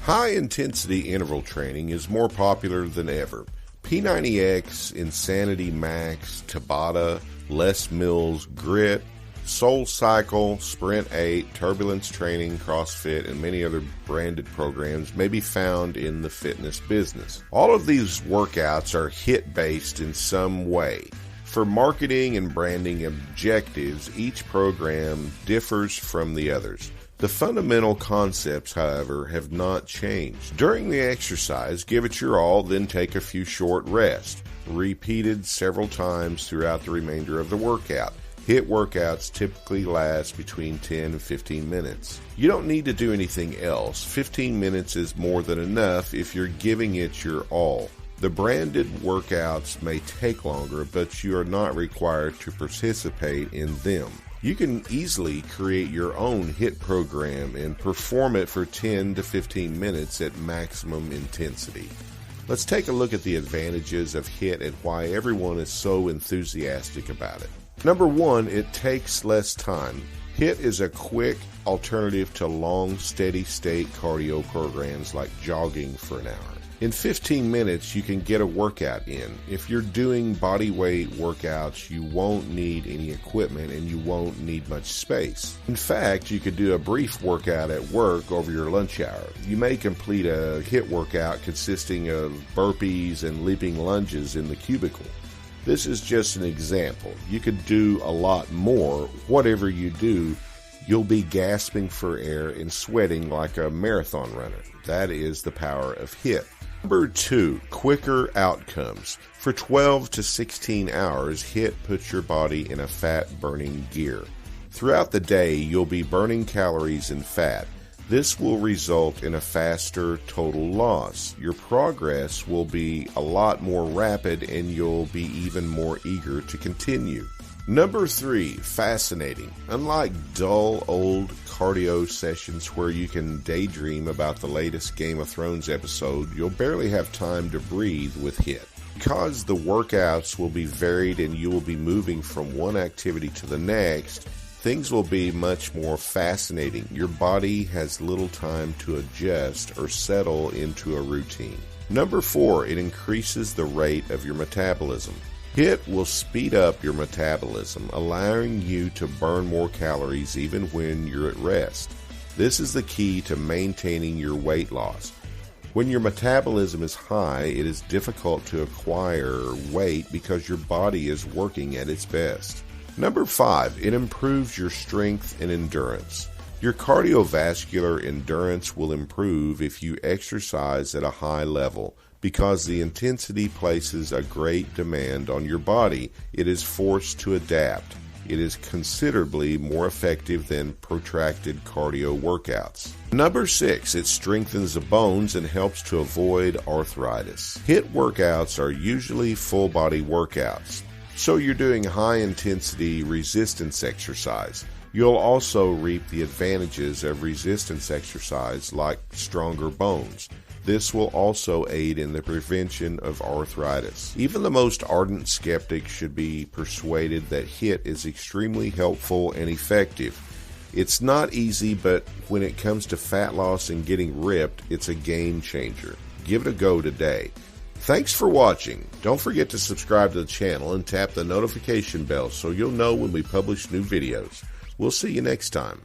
High-intensity interval training is more popular than ever. P90X, Insanity Max, Tabata, Les Mills, Grit, Soul Cycle, Sprint 8, Turbulence Training, CrossFit, and many other branded programs may be found in the fitness business. All of these workouts are HIIT-based in some way. For marketing and branding objectives, each program differs from the others. The fundamental concepts, however, have not changed. During the exercise, give it your all, then take a few short rests, repeated several times throughout the remainder of the workout. HIIT workouts typically last between 10 and 15 minutes. You don't need to do anything else. 15 minutes is more than enough if you're giving it your all. The branded workouts may take longer, but you are not required to participate in them. You can easily create your own HIIT program and perform it for 10 to 15 minutes at maximum intensity. Let's take a look at the advantages of HIIT and why everyone is so enthusiastic about it. Number one, it takes less time. HIIT is a quick alternative to long, steady-state cardio programs like jogging for an hour. In 15 minutes, you can get a workout in. If you're doing body weight workouts, you won't need any equipment and you won't need much space. In fact, you could do a brief workout at work over your lunch hour. You may complete a HIIT workout consisting of burpees and leaping lunges in the cubicle. This is just an example. You could do a lot more. Whatever you do, you'll be gasping for air and sweating like a marathon runner. That is the power of HIIT. Number two, quicker outcomes. For 12 to 16 hours, HIIT puts your body in a fat-burning gear. Throughout the day, you'll be burning calories and fat. This will result in a faster total loss. Your progress will be a lot more rapid and you'll be even more eager to continue. Number three, fascinating. Unlike dull old cardio sessions where you can daydream about the latest Game of Thrones episode, you'll barely have time to breathe with HIIT. Because the workouts will be varied and you will be moving from one activity to the next, things will be much more fascinating. Your body has little time to adjust or settle into a routine. Number four, it increases the rate of your metabolism. HIIT will speed up your metabolism, allowing you to burn more calories even when you're at rest. This is the key to maintaining your weight loss. When your metabolism is high, it is difficult to acquire weight because your body is working at its best. Number five, it improves your strength and endurance. Your cardiovascular endurance will improve if you exercise at a high level. Because the intensity places a great demand on your body, it is forced to adapt. It is considerably more effective than protracted cardio workouts. Number six, it strengthens the bones and helps to avoid arthritis. HIIT workouts are usually full body workouts. So you're doing high-intensity resistance exercise. You'll also reap the advantages of resistance exercise like stronger bones. This will also aid in the prevention of arthritis. Even the most ardent skeptic should be persuaded that HIIT is extremely helpful and effective. It's not easy, but when it comes to fat loss and getting ripped, it's a game changer. Give it a go today. Thanks for watching. Don't forget to subscribe to the channel and tap the notification bell so you'll know when we publish new videos. We'll see you next time.